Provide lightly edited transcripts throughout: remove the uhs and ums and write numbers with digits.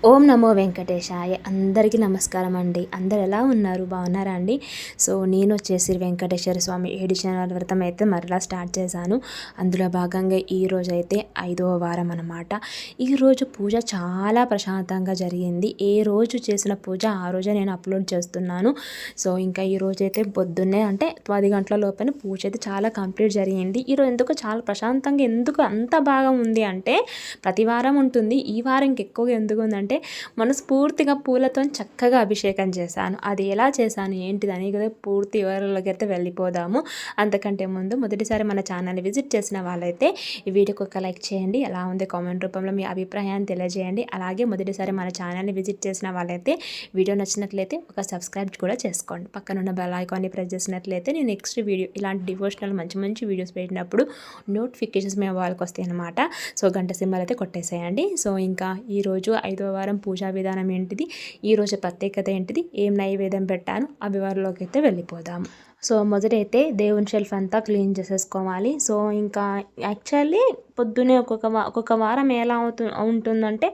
ఓం నమో వెంకటేశాయ. అందరికీ నమస్కారం అండి. అందరు ఎలా ఉన్నారు? బాగున్నారా అండి? సో నేను వచ్చేసి వెంకటేశ్వర స్వామి 7 శనివారాల వ్రతం అయితే మరలా స్టార్ట్ చేశాను. అందులో భాగంగా ఈరోజు అయితే 5వ వారం అన్నమాట. ఈరోజు పూజ చాలా ప్రశాంతంగా జరిగింది. ఏ రోజు చేసిన పూజ ఆ రోజే నేను అప్లోడ్ చేస్తున్నాను. సో ఇంకా ఈరోజు అయితే పొద్దున్నే అంటే 10 గంటల లోపల పూజ అయితే చాలా కంప్లీట్ జరిగింది. ఈరోజు ఎందుకు చాలా ప్రశాంతంగా ఎందుకు అంత బాగా ఉంది అంటే ప్రతి వారం ఉంటుంది. ఈ వారం ఎక్కువగా ఎందుకు ఉందంటే మనస్ఫూర్తిగా పూలతో చక్కగా అభిషేకం చేశాను. అది ఎలా చేశాను ఏంటిదని కదా పూర్తి వివరాల్లోకి అయితే వెళ్ళిపోదాము. అంతకంటే ముందు మొదటిసారి మన ఛానల్ని విజిట్ చేసిన వాళ్ళైతే ఈ వీడియోకి ఒక లైక్ చేయండి. ఎలా ఉంది కామెంట్ రూపంలో మీ అభిప్రాయాన్ని తెలియజేయండి. అలాగే మొదటిసారి మన ఛానల్ని విజిట్ చేసిన వాళ్ళైతే వీడియో నచ్చినట్లయితే ఒక సబ్స్క్రైబ్ కూడా చేసుకోండి. పక్కన ఉన్న బెల్ ఐకాన్ని ప్రెస్ చేసినట్లయితే నేను నెక్స్ట్ వీడియో ఇలాంటి డివోషనల్ మంచి మంచి వీడియోస్ పెట్టినప్పుడు నోటిఫికేషన్స్ మీ వాళ్ళకి వస్తాయి అన్నమాట. సో గంట సింబల్ అయితే కొట్టేసేయండి. సో ఇంకా ఈరోజు 5వ వారం పూజా విధానం ఏంటిది, ఈరోజు ప్రత్యేకత ఏంటిది, ఏం నైవేద్యం పెట్టాను ఆ వివరాల్లోకి అయితే వెళ్ళిపోదాము. సో మొదటైతే దేవుని షెల్ఫ్ అంతా క్లీన్ చేసేసుకోవాలి. సో ఇంకా యాక్చువల్లీ పొద్దున్నే ఒక్కొక్క వారం ఎలా ఉంటుందంటే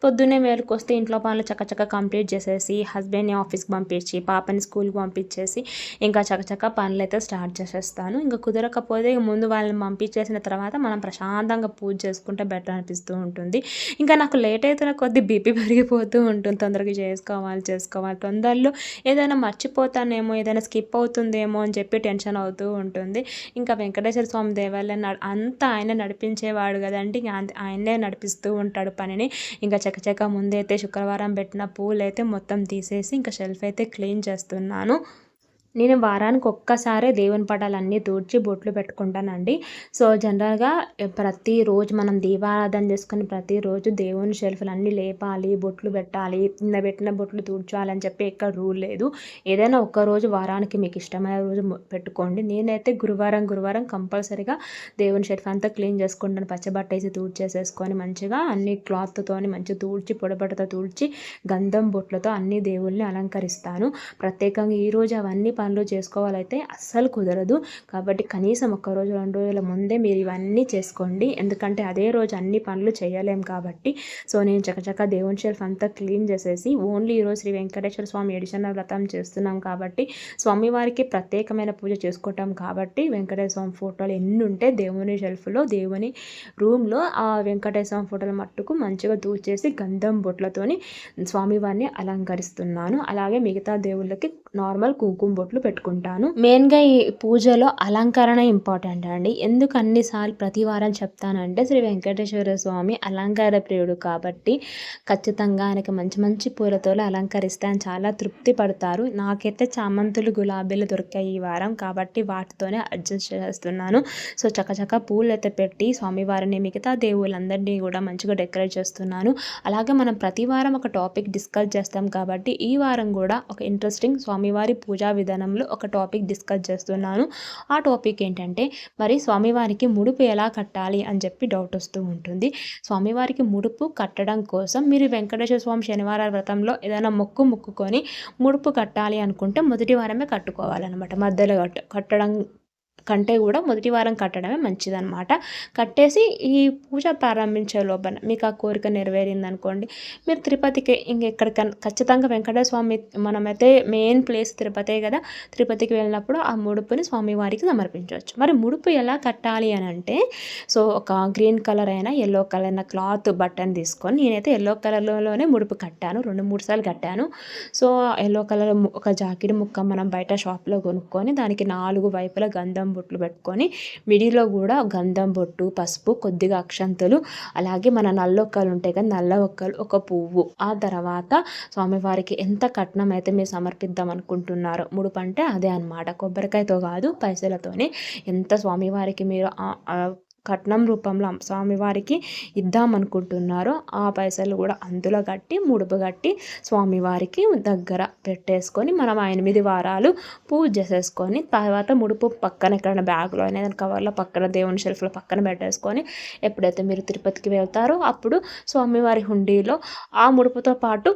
పొద్దున్నే మేలుకొస్తే ఇంట్లో పనులు చక్కచక్క కంప్లీట్ చేసేసి హస్బెండ్ని ఆఫీస్కి పంపించి పాపని స్కూల్కి పంపించేసి ఇంకా చక్కచక్క పనులు అయితే స్టార్ట్ చేసేస్తాను. ఇంకా కుదరకపోతే ముందు వాళ్ళని పంపించేసిన తర్వాత మనం ప్రశాంతంగా పూజ చేసుకుంటే బెటర్ అనిపిస్తూ ఉంటుంది. ఇంకా నాకు లేట్ అవుతున్న కొద్ది బీపీ పెరిగిపోతూ ఉంటుంది. తొందరగా చేసుకోవాలి తొందరలో ఏదైనా మర్చిపోతానేమో, ఏదైనా స్కిప్ అవుతుందేమో అని చెప్పి టెన్షన్ అవుతూ ఉంటుంది. ఇంకా వెంకటేశ్వర స్వామి దేవాలయం అంతా ఆయన నడిపించేవాడు కదండి. ఆయనే నడిపిస్తూ ఉంటాడు పనిని. ఇంకా చకచక ముందైతే శుక్రవారం పెట్టిన పూలు అయితే మొత్తం తీసేసి ఇంకా షెల్ఫ్ అయితే క్లీన్ చేస్తున్నాను. నేను వారానికి ఒక్కసారే దేవుని పటాలన్నీ తూడ్చి బొట్లు పెట్టుకుంటానండి. సో జనరల్గా ప్రతిరోజు మనం దీపారాధన చేసుకుని ప్రతిరోజు దేవుని షెల్ఫ్లు అన్నీ లేపాలి, బొట్లు పెట్టాలి, నిన్న పెట్టిన బొట్లు తూడ్చాలని చెప్పి ఎక్కడ రూల్ లేదు. ఏదైనా ఒక్కరోజు వారానికి మీకు ఇష్టమైన రోజు పెట్టుకోండి. నేనైతే గురువారం కంపల్సరీగా దేవుని షెల్ఫ్ అంతా క్లీన్ చేసుకుంటాను. పచ్చబట్ట వేసి తూడ్చేసేసుకొని మంచిగా అన్ని క్లాత్తోని మంచిగా తూడ్చి పొడబట్టతో తూడ్చి గంధం బొట్లతో అన్ని దేవుళ్ళని అలంకరిస్తాను. ప్రత్యేకంగా ఈరోజు అవన్నీ పనులు చేసుకోవాలైతే అస్సలు కుదరదు. కాబట్టి కనీసం ఒక్కరోజు 2 రోజుల ముందే మీరు ఇవన్నీ చేసుకోండి. ఎందుకంటే అదే రోజు అన్ని పనులు చేయలేం కాబట్టి. సో నేను చకచక దేవుని షెల్ఫ్ అంతా క్లీన్ చేసేసి ఓన్లీ ఈరోజు శ్రీ వెంకటేశ్వర స్వామి 7 శనివారాల వ్రతం చేస్తున్నాం కాబట్టి స్వామివారికి ప్రత్యేకమైన పూజ చేసుకుంటాం కాబట్టి వెంకటేశ్వర స్వామి ఫోటోలు ఎన్ని ఉంటే దేవుని షెల్ఫ్లో దేవుని రూమ్లో ఆ వెంకటేశ్వర స్వామి ఫోటోలు మట్టుకు మంచిగా దూచేసి గంధం బొట్లతోని స్వామివారిని అలంకరిస్తున్నాను. అలాగే మిగతా దేవుళ్ళకి నార్మల్ కుంకుమ బొట్లు పెట్టుకుంటాను. మెయిన్గా ఈ పూజలో అలంకరణ ఇంపార్టెంట్ అండి. ఎందుకు అన్నిసార్లు ప్రతి వారం చెప్తానంటే శ్రీ వెంకటేశ్వర స్వామి అలంకార ప్రియుడు కాబట్టి ఖచ్చితంగా ఆయనకి మంచి మంచి పూలతో అలంకరిస్తే ఆయన చాలా తృప్తి పడతారు. నాకైతే చామంతులు గులాబీలు దొరికాయి ఈ వారం కాబట్టి వాటితోనే అడ్జస్ట్ చేస్తున్నాను. సో చకచక పూలు అయితే పెట్టి స్వామివారిని మిగతా దేవుళ్ళందరినీ కూడా మంచిగా డెకరేట్ చేస్తున్నాను. అలాగే మనం ప్రతి వారం ఒక టాపిక్ డిస్కస్ చేస్తాం కాబట్టి ఈ వారం కూడా ఒక ఇంట్రెస్టింగ్ స్వామివారి పూజా విధానంలో ఒక టాపిక్ డిస్కస్ చేస్తున్నాను. ఆ టాపిక్ ఏంటంటే మరి స్వామివారికి ముడుపు ఎలా కట్టాలి అని చెప్పి డౌట్ వస్తూ ఉంటుంది. స్వామివారికి ముడుపు కట్టడం కోసం మీరు వెంకటేశ్వర స్వామి శనివారాల వ్రతంలో ఏదైనా మొక్కుకొని ముడుపు కట్టాలి అనుకుంటే మొదటి వారమే కట్టుకోవాలన్నమాట. మధ్యలో కట్టడం కంటే కూడా మొదటి వారం కట్టడమే మంచిదన్నమాట. కట్టేసి ఈ పూజ ప్రారంభించే లోపల మీకు ఆ కోరిక నెరవేరింది అనుకోండి, మీరు తిరుపతికి ఇంకెక్కడికైనా ఖచ్చితంగా వెంకటేశ్వర స్వామి మనమైతే మెయిన్ ప్లేస్ తిరుపతే కదా, తిరుపతికి వెళ్ళినప్పుడు ఆ ముడుపుని స్వామివారికి సమర్పించవచ్చు. మరి ముడుపు ఎలా కట్టాలి అని అంటే సో ఒక గ్రీన్ కలర్ అయినా ఎల్లో కలర్ అయినా క్లాత్ బట్టన్ తీసుకొని నేనైతే ఎల్లో కలర్లోనే ముడుపు కట్టాను. 2-3 సార్లు కట్టాను. సో ఎల్లో కలర్ ఒక జాకెట్ ముక్క మనం బయట షాప్లో కొనుక్కొని దానికి 4 వైపుల గంధం బొట్లు పెట్టుకొని మిడిలో కూడా గంధం బొట్టు, పసుపు, కొద్దిగా అక్షంతలు, అలాగే మన నల్లొక్కలు ఉంటాయి కదా, నల్ల ఒక్కలు, ఒక పువ్వు. ఆ తర్వాత స్వామివారికి ఎంత కట్నం అయితే మీరు సమర్పిద్దాం అనుకుంటున్నారో ముడుపు అంటే అదే అనమాట. కొబ్బరికాయతో కాదు పైసలతోనే ఎంత స్వామివారికి మీరు కట్నం రూపంలో స్వామివారికి ఇద్దామనుకుంటున్నారో ఆ పైసలు కూడా అందులో కట్టి ముడుపు కట్టి స్వామివారికి దగ్గర పెట్టేసుకొని మనం 8 వారాలు పూజ చేసేసుకొని తర్వాత ముడుపు పక్కన ఎక్కడైనా బ్యాగ్లో అయినా ఏదైనా కవర్లో పక్కన దేవుని షెల్ఫ్లో పక్కన పెట్టేసుకొని ఎప్పుడైతే మీరు తిరుపతికి వెళ్తారో అప్పుడు స్వామివారి హుండీలో ఆ ముడుపుతో పాటు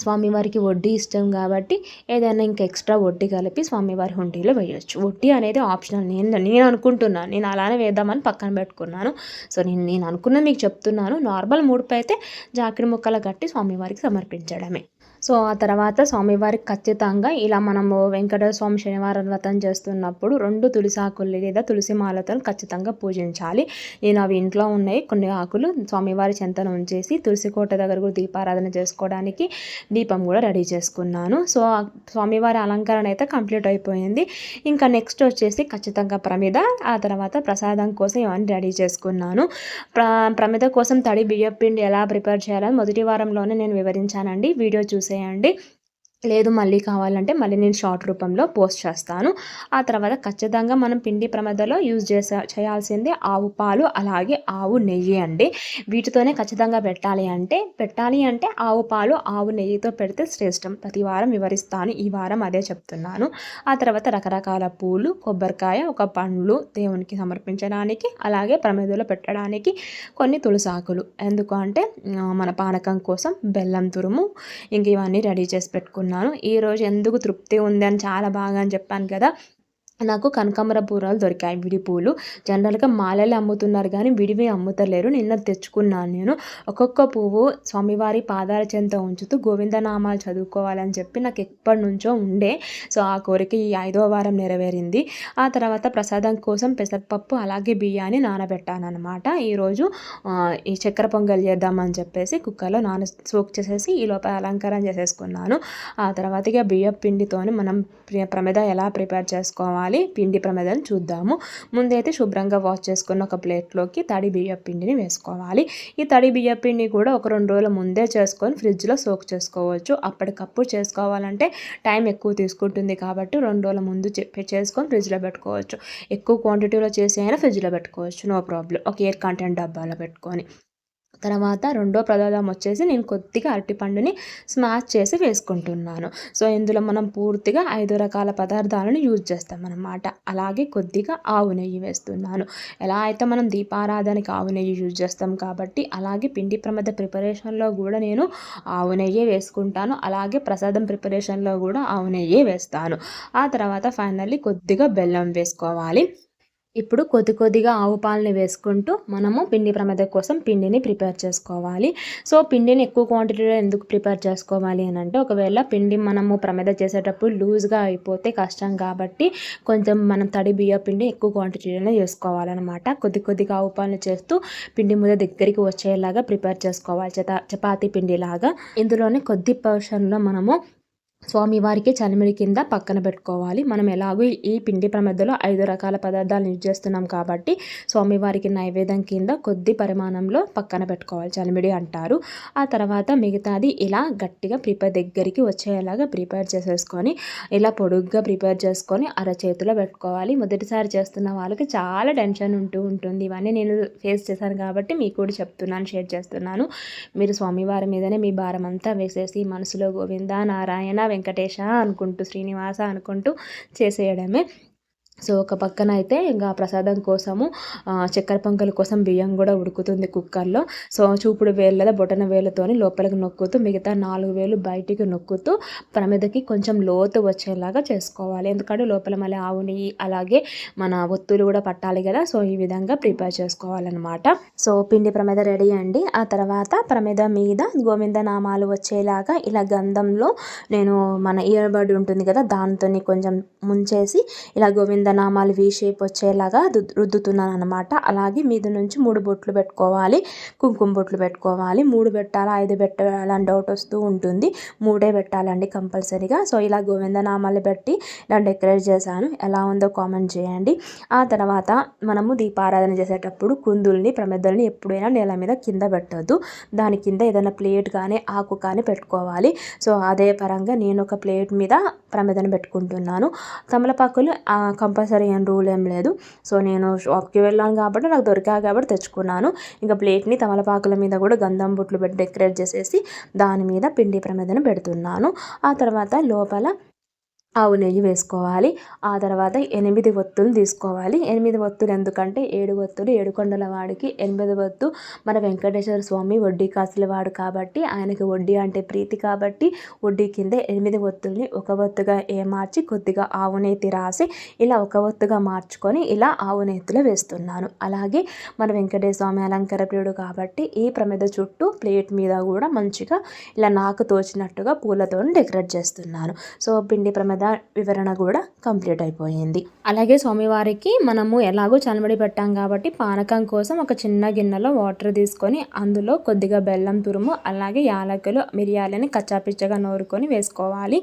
స్వామివారికి వడ్డీ ఇష్టం కాబట్టి ఏదైనా ఇంకా ఎక్స్ట్రా వడ్డీ కలిపి స్వామివారి హుండీలో వేయొచ్చు. వడ్డీ అనేది ఆప్షనల్. నేను అనుకుంటున్నాను. నేను అలానే వేద్దామని పక్కన పెట్టుకున్నాను. సో నేను అనుకున్నది మీకు చెప్తున్నాను. నార్మల్ ముడుపు అయితే జాకెట్ ముక్కలు కట్టి స్వామివారికి సమర్పించడమే. సో ఆ తర్వాత స్వామివారికి ఖచ్చితంగా ఇలా మనము వెంకటేశ్వర స్వామి శనివారం వ్రతం చేస్తున్నప్పుడు 2 తులసి ఆకులు లేదా తులసి మాలతో ఖచ్చితంగా పూజించాలి. నేను అవి ఇంట్లో ఉన్నాయి కొన్ని ఆకులు స్వామివారి చెంతన ఉంచేసి తులసి కోట దగ్గర కూడా దీపారాధన చేసుకోవడానికి దీపం కూడా రెడీ చేసుకున్నాను. సో స్వామివారి అలంకరణ అయితే కంప్లీట్ అయిపోయింది. ఇంకా నెక్స్ట్ వచ్చేసి ఖచ్చితంగా ప్రమిద, ఆ తర్వాత ప్రసాదం కోసం ఇవన్నీ రెడీ చేసుకున్నాను. ప్రమిద కోసం తడి బియ్యం పిండి ఎలా ప్రిపేర్ చేయాలని మొదటి వారంలోనే నేను వివరించానండి. వీడియో చూసేయండి. లేదు మళ్ళీ కావాలంటే మళ్ళీ నేను షార్ట్ రూపంలో పోస్ట్ చేస్తాను. ఆ తర్వాత ఖచ్చితంగా మనం పిండి ప్రమిదలో యూజ్ చేయాల్సింది ఆవు పాలు, అలాగే ఆవు నెయ్యి అండి. వీటితోనే ఖచ్చితంగా పెట్టాలి అంటే ఆవు పాలు ఆవు నెయ్యితో పెడితే శ్రేష్టం. ప్రతి వారం వివరిస్తాను, ఈ వారం అదే చెప్తున్నాను. ఆ తర్వాత రకరకాల పూలు, కొబ్బరికాయ, ఒక పండ్లు దేవునికి సమర్పించడానికి, అలాగే ప్రమిదలో పెట్టడానికి కొన్ని తులసాకులు. ఎందుకు అంటే మన పానకం కోసం బెల్లం తురుము, ఇంక ఇవన్నీ రెడీ చేసి పెట్టుకున్నాను. ఈరోజు ఎందుకు తృప్తి ఉంది అని చాలా బాగా అని చెప్పాను కదా. నాకు కనకాంబర పూరాలు దొరికాయి, విడి పూలు. జనరల్గా మాలలు అమ్ముతున్నారు కానీ విడివి అమ్ముతలేరు. నిన్న తెచ్చుకున్నాను నేను. ఒక్కొక్క పువ్వు స్వామివారి పాదాల చెంత ఉంచుతూ గోవిందనామాలు చదువుకోవాలని చెప్పి నాకు ఎప్పటి నుంచో ఉండే. సో ఆ కోరిక ఈ 5వ వారం నెరవేరింది. ఆ తర్వాత ప్రసాదం కోసం పెసరపప్పు అలాగే బియ్యాన్ని నానబెట్టాను అనమాట. ఈరోజు ఈ చక్కెర పొంగల్ చేద్దామని చెప్పేసి కుక్కర్లో సోక్ చేసేసి ఈ లోపల అలంకారం చేసేసుకున్నాను. ఆ తర్వాత ఇక బియ్యం పిండితోని మనం ప్రమిద ఎలా ప్రిపేర్ చేసుకోవాలి, పిండి ప్రమిదను చూద్దాము. ముందైతే శుభ్రంగా వాష్ చేసుకున్న ఒక ప్లేట్లోకి తడి బియ్యం పిండిని వేసుకోవాలి. ఈ తడి బియ్యం పిండి కూడా ఒక 2 రోజుల ముందే చేసుకొని ఫ్రిడ్జ్లో సోక్ చేసుకోవచ్చు. అప్పటికప్పుడు చేసుకోవాలంటే టైం ఎక్కువ తీసుకుంటుంది కాబట్టి 2 రోజుల ముందు చేసుకొని ఫ్రిడ్జ్లో పెట్టుకోవచ్చు. ఎక్కువ క్వాంటిటీలో చేసి అయినా ఫ్రిడ్జ్లో పెట్టుకోవచ్చు, నో ప్రాబ్లం. ఒక ఎయిర్ కంటెంట్ డబ్బాలో పెట్టుకొని. తర్వాత రెండో ప్రసాదం వచ్చేసి నేను కొద్దిగా అరటిపండుని స్మాష్ చేసి వేసుకుంటున్నాను. సో ఇందులో మనం పూర్తిగా 5 రకాల పదార్థాలను యూజ్ చేస్తామన్నమాట. అలాగే కొద్దిగా ఆవు నెయ్యి వేస్తున్నాను. ఎలా అయితే మనం దీపారాధనకి ఆవు నెయ్యి యూజ్ చేస్తాం కాబట్టి అలాగే పిండి ప్రమిద ప్రిపరేషన్లో కూడా నేను ఆవు నెయ్యే వేసుకుంటాను. అలాగే ప్రసాదం ప్రిపరేషన్లో కూడా ఆవు నెయ్యే వేస్తాను. ఆ తర్వాత ఫైనల్లీ కొద్దిగా బెల్లం వేసుకోవాలి. ఇప్పుడు కొద్దిగా ఆవు పాలని వేసుకుంటూ మనము పిండి ప్రమిద కోసం పిండిని ప్రిపేర్ చేసుకోవాలి. సో పిండిని ఎక్కువ క్వాంటిటీలో ఎందుకు ప్రిపేర్ చేసుకోవాలి అని అంటే, ఒకవేళ పిండి మనము ప్రమిద చేసేటప్పుడు లూజ్గా అయిపోతే కష్టం కాబట్టి కొంచెం మనం తడి బియ్య పిండి ఎక్కువ క్వాంటిటీలోనే చేసుకోవాలన్నమాట. కొద్దిగా ఆవు పాలను చేస్తూ పిండి ముద్ద దగ్గరికి వచ్చేలాగా ప్రిపేర్ చేసుకోవాలి, చపాతీ పిండిలాగా. ఇందులోనే కొద్ది పోర్షన్లో మనము స్వామివారికి చలిమిడి కింద పక్కన పెట్టుకోవాలి. మనం ఎలాగో ఈ పిండి ప్రమిదలో 5 రకాల పదార్థాలను యూజ్ చేస్తున్నాం కాబట్టి స్వామివారికి నైవేద్యం కింద కొద్ది పరిమాణంలో పక్కన పెట్టుకోవాలి, చలిమిడి అంటారు. ఆ తర్వాత మిగతాది ఇలా గట్టిగా దగ్గరికి వచ్చేలాగా ప్రిపేర్ చేసేసుకొని ఇలా పొడుగ్గా ప్రిపేర్ చేసుకొని అరచేతిలో పెట్టుకోవాలి. మొదటిసారి చేస్తున్న వాళ్ళకి చాలా టెన్షన్ ఉంటుంది. ఇవన్నీ నేను ఫేస్ చేశాను కాబట్టి మీకు కూడా చెప్తున్నాను, షేర్ చేస్తున్నాను. మీరు స్వామివారి మీదనే మీ భారం అంతా వేసేసి మనసులో గోవింద నారాయణ వెంకటేశ అనుకుంటూ, శ్రీనివాస అనుకుంటూ చేసేయడమే. సో ఒక పక్కన అయితే ఇంకా ప్రసాదం కోసము చక్కెర పొంగల్ కోసం బియ్యం కూడా ఉడుకుతుంది కుక్కర్లో. సో చూపుడు వేలు లేదా బొటన వేలుతోని లోపలికి నొక్కుతూ మిగతా 4 వేలు బయటికి నొక్కుతూ ప్రమిదకి కొంచెం లోతు వచ్చేలాగా చేసుకోవాలి. ఎందుకంటే లోపల మళ్ళీ ఆవు నెయ్యి అలాగే మన ఒత్తులు కూడా పట్టాలి కదా. సో ఈ విధంగా ప్రిపేర్ చేసుకోవాలన్నమాట. సో పిండి ప్రమిద రెడీ అండి. ఆ తర్వాత ప్రమిద మీద గోవింద నామాలు వచ్చేలాగా ఇలా గంధంలో నేను మన ఇయర్ బడ్ ఉంటుంది కదా దాంతో కొంచెం ముంచేసి ఇలా గోవింద నామాలు వి షేప్ వచ్చేలాగా రుద్దుతున్నాను అనమాట. అలాగే మీద నుంచి 3 బొట్లు పెట్టుకోవాలి, కుంకుమ బొట్లు పెట్టుకోవాలి. 3 పెట్టాలా 5 పెట్టాలని డౌట్ వస్తూ ఉంటుంది. 3 పెట్టాలండి కంపల్సరీగా. సో ఇలా గోవిందనామాలు పెట్టి ఇలా డెకరేట్ చేశాను. ఎలా ఉందో కామెంట్ చేయండి. ఆ తర్వాత మనము దీపారాధన చేసేటప్పుడు కుందుల్ని ప్రమిదల్ని ఎప్పుడైనా నేల మీద కింద పెట్టద్దు. దాని కింద ఏదైనా ప్లేట్ కానీ ఆకు కానీ పెట్టుకోవాలి. సో అదే పరంగా నేను ఒక ప్లేట్ మీద ప్రమిదను పెట్టుకుంటున్నాను. తమలపాకులు కంపల్సరీ ఏం రూల్ ఏం లేదు. సో నేను షాప్కి వెళ్ళాను కాబట్టి నాకు దొరికాయి కాబట్టి తెచ్చుకున్నాను. ఇంకా ప్లేట్ని తమలపాకుల మీద కూడా గంధం బొట్లు పెట్టి డెకరేట్ చేసేసి దాని మీద పిండి ప్రమిదను పెడుతున్నాను. ఆ తర్వాత లోపల ఆవు నెయ్యి వేసుకోవాలి. ఆ తర్వాత 8 ఒత్తులు తీసుకోవాలి. 8 ఒత్తులు ఎందుకంటే 7 ఒత్తులు ఏడుకొండల వాడికి, 8 ఒత్తు మన వెంకటేశ్వర స్వామి వడ్డీ కాసుల వాడు కాబట్టి ఆయనకి వడ్డీ అంటే ప్రీతి కాబట్టి వడ్డీ కింద 8 ఒత్తుల్ని ఒక ఒత్తుగా ఏమార్చి కొద్దిగా ఆవు నేతి రాసి ఇలా ఒక ఒత్తుగా మార్చుకొని ఇలా ఆవు నేతిలో వేస్తున్నాను. అలాగే మన వెంకటేశ్వర స్వామి అలంకార ప్రియుడు కాబట్టి ఈ ప్రమిద చుట్టూ ప్లేట్ మీద కూడా మంచిగా ఇలా నాకు తోచినట్టుగా పూలతో డెకరేట్ చేస్తున్నాను. సో పిండి ప్రమిద వివరణ కూడా కంప్లీట్ అయిపోయింది. అలాగే స్వామివారికి మనము ఎలాగో చలమడి పెట్టాం కాబట్టి పానకం కోసం ఒక చిన్న గిన్నెలో వాటర్ తీసుకొని అందులో కొద్దిగా బెల్లం తురుము అలాగే యాలకులు మిరియాలని కచ్చాపిచ్చగా నూరుకొని వేసుకోవాలి.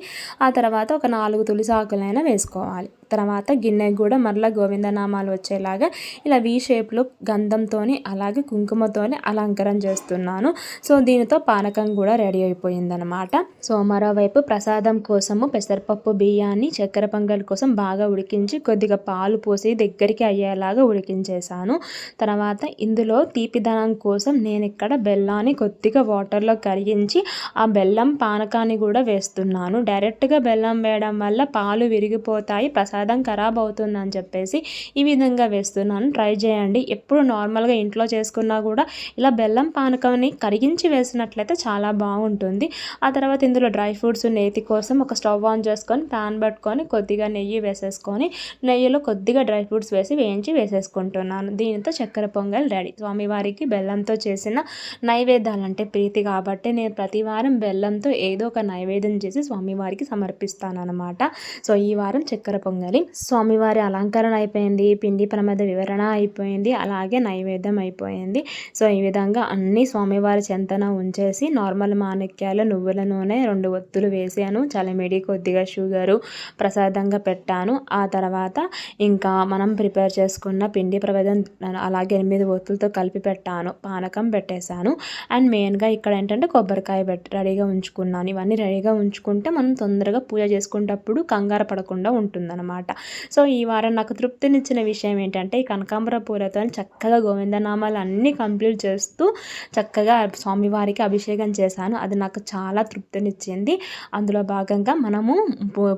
ఆ తర్వాత ఒక 4 తులసి ఆకులైనా వేసుకోవాలి. తర్వాత గిన్నెకి కూడా మరలా గోవిందనామాలు వచ్చేలాగా ఇలా వీ షేప్లో గంధంతోని అలాగే కుంకుమతోని అలంకరణ చేస్తున్నాను. సో దీనితో పానకం కూడా రెడీ అయిపోయిందనమాట. సో మరోవైపు ప్రసాదం కోసము పెసరపప్పు బియ్యాన్ని చక్కెర పొంగల్ కోసం బాగా ఉడికించి కొద్దిగా పాలు పోసి దగ్గరికి అయ్యేలాగా ఉడికించేసాను. తర్వాత ఇందులో తీపిదనం కోసం నేను ఇక్కడ బెల్లాన్ని కొద్దిగా వాటర్లో కరిగించి ఆ బెల్లం పానకాన్ని కూడా వేస్తున్నాను. డైరెక్ట్గా బెల్లం వేయడం వల్ల పాలు విరిగిపోతాయి, ప్రసాదం ఖరాబ్ అవుతుందని చెప్పేసి ఈ విధంగా వేస్తున్నాను. ట్రై చేయండి. ఎప్పుడు నార్మల్గా ఇంట్లో చేసుకున్నా కూడా ఇలా బెల్లం పానకాన్ని కరిగించి వేసినట్లయితే చాలా బాగుంటుంది. ఆ తర్వాత ఇందులో డ్రై ఫ్రూట్స్ నేతి కోసం ఒక స్టవ్ ఆన్ చేసుకొని ప్యాన్ పెట్టుకొని కొద్దిగా నెయ్యి వేసేసుకొని నెయ్యిలో కొద్దిగా డ్రై ఫ్రూట్స్ వేసి వేయించి వేసేసుకుంటున్నాను. దీనితో చక్కెర పొంగల్ రెడీ. స్వామివారికి బెల్లంతో చేసిన నైవేద్యాలు అంటే ప్రీతి కాబట్టి నేను ప్రతి వారం బెల్లంతో ఏదో ఒక నైవేద్యం చేసి స్వామివారికి సమర్పిస్తాను అనమాట. సో ఈ వారం చక్కెర పొంగలి. స్వామివారి అలంకరణ అయిపోయింది, పిండి ప్రమిద వివరణ అయిపోయింది, అలాగే నైవేద్యం అయిపోయింది. సో ఈ విధంగా అన్ని స్వామివారి చెంతన ఉంచేసి నార్మల్ మాణిక్యాలు నువ్వుల నూనె 2 ఒత్తులు వేసాను. చలిమిడి కొద్దిగా షుగరు ప్రసాదంగా పెట్టాను. ఆ తర్వాత ఇంకా మనం ప్రిపేర్ చేసుకున్న పిండి ప్రమిదం అలాగే 8 ఒత్తులతో కలిపి పెట్టాను. పానకం పెట్టేశాను. అండ్ మెయిన్గా ఇక్కడ ఏంటంటే కొబ్బరికాయ రెడీగా ఉంచుకున్నాను. ఇవన్నీ రెడీగా ఉంచుకుంటే మనం తొందరగా పూజ చేసుకునేటప్పుడు కంగారు పడకుండా ఉంటుందన్నమాట. సో ఈ వారం నాకు తృప్తినిచ్చిన విషయం ఏంటంటే ఈ కనకాంబర పూలతో చక్కగా గోవిందనామాలు అన్నీ కంప్లీట్ చేస్తూ చక్కగా స్వామివారికి అభిషేకం చేశాను. అది నాకు చాలా తృప్తినిచ్చింది. అందులో భాగంగా మనము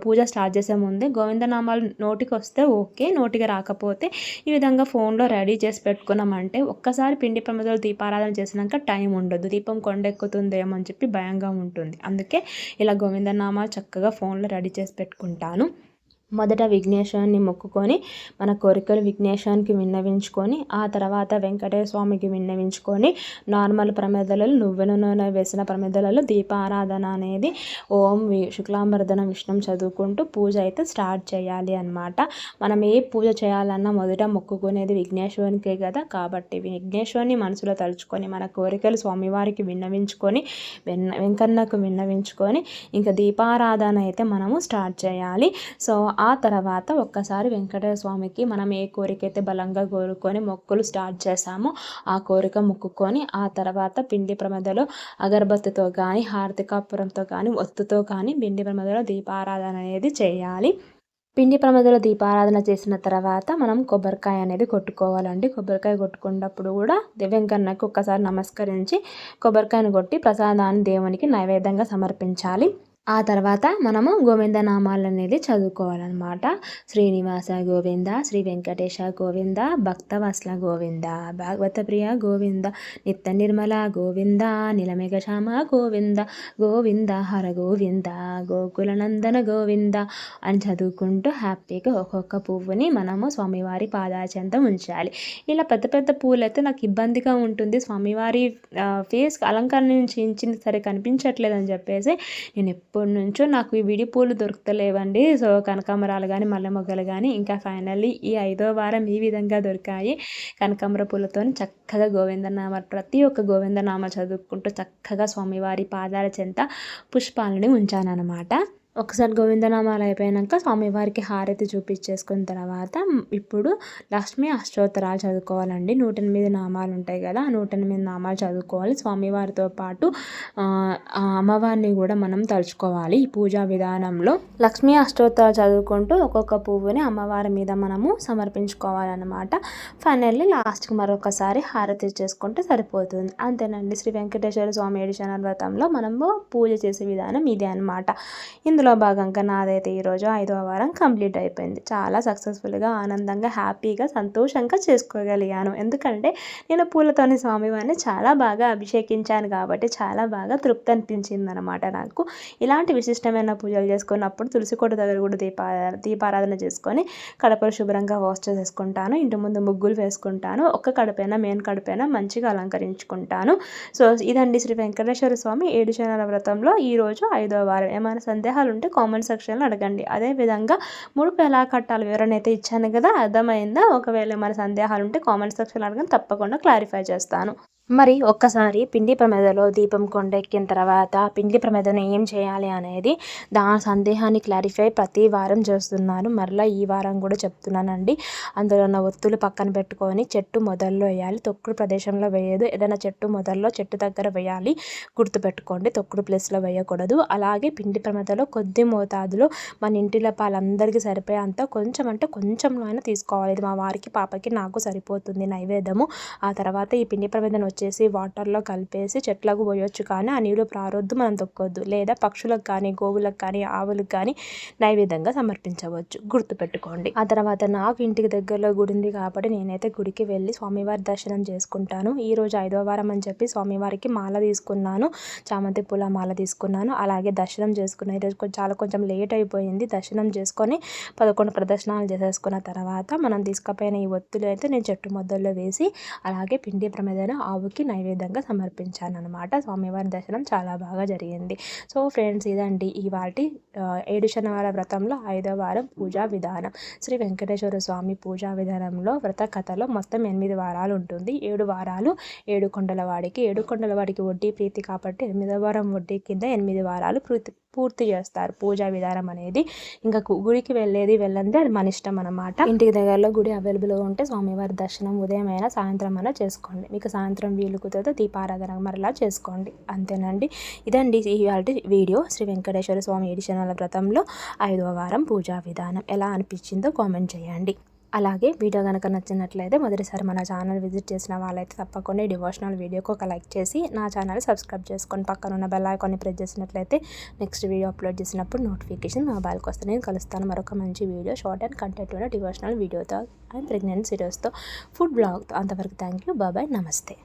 పూజ స్టార్ట్ చేసే ముందే గోవిందనామాలు నోటికి వస్తే ఓకే, నోటికి రాకపోతే ఈ విధంగా ఫోన్లో రెడీ చేసి పెట్టుకున్నామంటే ఒక్కసారి పిండి ప్రమిదలు దీపారాధన చేసినాక టైం ఉండదు, దీపం కొండెక్కుతుందేమో అని చెప్పి భయంగా ఉంటుంది. అందుకే ఇలా గోవిందనామాలు చక్కగా ఫోన్లో రెడీ చేసి పెట్టుకుంటాను. మొదట విఘ్నేశ్వరుని మొక్కుకొని మన కోరికలు విఘ్నేశ్వరునికి విన్నవించుకొని ఆ తర్వాత వెంకటేశ్వర స్వామికి విన్నవించుకొని నార్మల్ ప్రమిదలలో నువ్వుల నూనె వేసిన ప్రమిదలలో దీపారాధన అనేది ఓం శుక్లాంబరధన విష్ణుం చదువుకుంటూ పూజ అయితే స్టార్ట్ చేయాలి అన్నమాట. మనం ఏ పూజ చేయాలన్నా మొదట మొక్కుకునేది విఘ్నేశ్వరునికే కదా, కాబట్టి విఘ్నేశ్వరుని మనసులో తలుచుకొని మన కోరికలు స్వామివారికి విన్నవించుకొని వెంకన్నకు విన్నవించుకొని ఇంకా దీపారాధన అయితే మనము స్టార్ట్ చేయాలి. సో ఆ తర్వాత ఒక్కసారి వెంకటేశ్వర స్వామికి మనం ఏ కోరిక అయితే బలంగా కోరుకొని మొక్కులు స్టార్ట్ చేసామో ఆ కోరిక మొక్కుకొని ఆ తర్వాత పిండి ప్రమిదలో అగరబత్తితో కానీ హారతి కర్పూరంతో కానీ ఒత్తుతో కానీ పిండి ప్రమిదలో దీపారాధన అనేది చేయాలి. పిండి ప్రమిదలో దీపారాధన చేసిన తర్వాత మనం కొబ్బరికాయ అనేది కొట్టుకోవాలండి. కొబ్బరికాయ కొట్టుకున్నప్పుడు కూడా వెంకన్నకు ఒక్కసారి నమస్కరించి కొబ్బరికాయను కొట్టి ప్రసాదాన్ని దేవునికి నైవేద్యంగా సమర్పించాలి. ఆ తర్వాత మనము గోవిందనామాలు అనేది చదువుకోవాలన్నమాట. శ్రీనివాస గోవింద, శ్రీ వెంకటేశ గోవింద, భక్తవత్సల గోవింద, భాగవత ప్రియ గోవింద, నిత్య నిర్మల గోవింద, నిలమేఘశ్యామ గోవింద, గోవింద హర గోవింద, గోకులనందన గోవింద అని చదువుకుంటూ హ్యాపీగా ఒక్కొక్క పువ్వుని మనము స్వామివారి పాదాచెంత ఉంచాలి. ఇలా పెద్ద పెద్ద పూలు అయితే నాకు ఇబ్బందిగా ఉంటుంది. స్వామివారి ఫేస్ అలంకరణ నుంచి సరే కనిపించట్లేదు అని చెప్పేసి నేను ఎప్పటి నుంచో నాకు ఈ విడి పూలు దొరుకుతలేవండి. సో కనకాంబరాలు కానీ మల్లె మొగ్గలు కానీ ఇంకా ఫైనల్లీ ఈ 5వ వారం ఈ విధంగా దొరికాయి. కనకాంబర పూలతో చక్కగా గోవిందనామ ప్రతి ఒక్క గోవిందనామ చదువుకుంటూ చక్కగా స్వామివారి పాదాల చెంత పుష్పాలని ఉంచానన్నమాట. ఒకసారి గోవిందనామాలు అయిపోయాక స్వామివారికి హారతి చూపించేసుకున్న తర్వాత ఇప్పుడు లక్ష్మీ అష్టోత్తరాలు చదువుకోవాలండి. 108 నామాలు ఉంటాయి కదా, 108 నామాలు చదువుకోవాలి. స్వామివారితో పాటు అమ్మవారిని కూడా మనం తలుచుకోవాలి. ఈ పూజా విధానంలో లక్ష్మీ అష్టోత్తరాలు చదువుకుంటూ ఒక్కొక్క పువ్వుని అమ్మవారి మీద మనము సమర్పించుకోవాలన్నమాట. ఫైనల్లీ లాస్ట్కి మరొకసారి హారతి చేసుకుంటే సరిపోతుంది. అంతేనండి. శ్రీ వెంకటేశ్వర స్వామి 7 శనివారాల వ్రతంలో మనము పూజ చేసే విధానం ఇదే అనమాట. ఇందులో అందులో భాగంగా నాదైతే ఈరోజు 5వ వారం కంప్లీట్ అయిపోయింది. చాలా సక్సెస్ఫుల్గా, ఆనందంగా, హ్యాపీగా, సంతోషంగా చేసుకోగలిగాను. ఎందుకంటే నేను పూలతోని స్వామివారిని చాలా బాగా అభిషేకించాను కాబట్టి చాలా బాగా తృప్తి అనిపించింది అనమాట నాకు. ఇలాంటి విశిష్టమైన పూజలు చేసుకున్నప్పుడు తులసి కోట దగ్గర కూడా దీపారాధన చేసుకొని కడపలు శుభ్రంగా వాష్ చేసేసుకుంటాను. ఇంటి ముందు ముగ్గులు వేసుకుంటాను. ఒక్క కడపైనా మెయిన్ కడపైనా మంచిగా అలంకరించుకుంటాను. సో ఇదండి శ్రీ వెంకటేశ్వర స్వామి 7 శనివార వ్రతంలో ఈరోజు 5వ వారం. ఏమైనా సందేహాలు ఉంటే కామెంట్ సెక్షన్లో అడగండి. అదేవిధంగా ముడుపు ఎలా కట్టాలి వివరణ అయితే ఇచ్చాను కదా, అర్థమైందా? ఒకవేళ ఏమైనా సందేహాలు ఉంటే కామెంట్ సెక్షన్లో అడగండి, తప్పకుండా క్లారిఫై చేస్తాను. మరి ఒక్కసారి పిండి ప్రమిదలో దీపం కొండెక్కిన తర్వాత పిండి ప్రమిదను ఏం చేయాలి అనేది సందేహాన్ని క్లారిఫై ప్రతి వారం చేస్తున్నాను. మరలా ఈ వారం కూడా చెప్తున్నానండి. అందులో ఉన్న ఒత్తులు పక్కన పెట్టుకొని చెట్టు మొదల్లో వేయాలి, తొక్కుడు ప్రదేశంలో వేయదు. ఏదైనా చెట్టు మొదల్లో చెట్టు దగ్గర వేయాలి, గుర్తుపెట్టుకోండి. తొక్కుడు ప్లేస్లో వేయకూడదు. అలాగే పిండి ప్రమిదలో కొద్ది మోతాదులో మన ఇంటిలో పాలందరికీ సరిపోయేంత కొంచెం అంటే కొంచెంలో అయినా తీసుకోవాలి. ఇది మా వారికి, పాపకి, నాకు సరిపోతుంది నైవేద్యము. ఆ తర్వాత ఈ పిండి ప్రమిదను వచ్చేసి వాటర్లో కలిపేసి చెట్లకు పోయొచ్చు, కానీ ఆ నీళ్ళు ప్రారొద్దు, మనం తొక్కొద్దు. లేదా పక్షులకు కానీ, గోవులకు కానీ, ఆవులకు కానీ నైవేద్యంగా సమర్పించవచ్చు, గుర్తుపెట్టుకోండి. ఆ తర్వాత నాకు ఇంటికి దగ్గరలో గుడి ఉంది కాబట్టి నేనైతే గుడికి వెళ్ళి స్వామివారి దర్శనం చేసుకుంటాను. ఈరోజు 5వ వారం అని చెప్పి స్వామివారికి మాల తీసుకున్నాను, చామంతి పూల మాల తీసుకున్నాను. అలాగే దర్శనం చేసుకున్నాను. ఈరోజు కొంచెం లేట్ అయిపోయింది. దర్శనం చేసుకొని 11 ప్రదర్శనాలు చేసేసుకున్న తర్వాత మనం తీసుకుపోయిన ఈ ఒత్తులు అయితే నేను చెట్టు మొదల్లో వేసి అలాగే పిండి ప్రమిదను ఆవుకి నైవేద్యంగా సమర్పించాను అనమాట. స్వామివారి దర్శనం చాలా బాగా జరిగింది. సో ఫ్రెండ్స్, ఇదండి ఇవాల్టి 7 శనివార వ్రతంలో 5వ వారం పూజా విధానం. శ్రీ వెంకటేశ్వర స్వామి పూజా విధానంలో వ్రత కథలో మొత్తం 8 వారాలు ఉంటుంది. 7 వారాలు 7 కొండల వాడికి. 7 కొండల వాడికి వడ్డీ ప్రీతి కాబట్టి 8వ వారం వడ్డీ కింద 8 వారాలు పూర్తి చేస్తారు పూజా విధానం అనేది. ఇంకా గుడికి వెళ్ళండి అది మన ఇష్టం అనమాట. ఇంటికి దగ్గరలో గుడి అవైలబుల్గా ఉంటే స్వామివారి దర్శనం ఉదయం అయినా సాయంత్రం అయినా చేసుకోండి. మీకు సాయంత్రం వీలు కుదిరితే దీపారాధన మరలా చేసుకోండి. అంతేనండి. ఇదండి ఇవాల్టి వీడియో. శ్రీ వెంకటేశ్వర స్వామి 7 శనివార వ్రతంలో 5వ వారం పూజా విధానం ఎలా అనిపించిందో కామెంట్ చేయండి. అలాగే వీడియో కనుక నచ్చినట్లయితే మొదటిసారి మన ఛానల్ విజిట్ చేసిన వాళ్ళైతే తప్పకుండా డివోషనల్ వీడియోకి ఒక లైక్ చేసి నా ఛానల్ సబ్స్క్రైబ్ చేసుకొని పక్కన ఉన్న బెల్ ఐకాన్ని ప్రెస్ చేసినట్లయితే నెక్స్ట్ వీడియో అప్లోడ్ చేసినప్పుడు నోటిఫికేషన్ మొబైల్కి వస్తే నేను కలుస్తాను మరొక మంచి వీడియో, షార్ట్ అండ్ కంటెంట్ ఉన్న డివోషనల్ వీడియోతో అండ్ ప్రెగ్నెన్సీ రోజుతో ఫుడ్ బ్లాగ్తో. అంతవరకు థ్యాంక్ యూ, బాయ్, నమస్తే.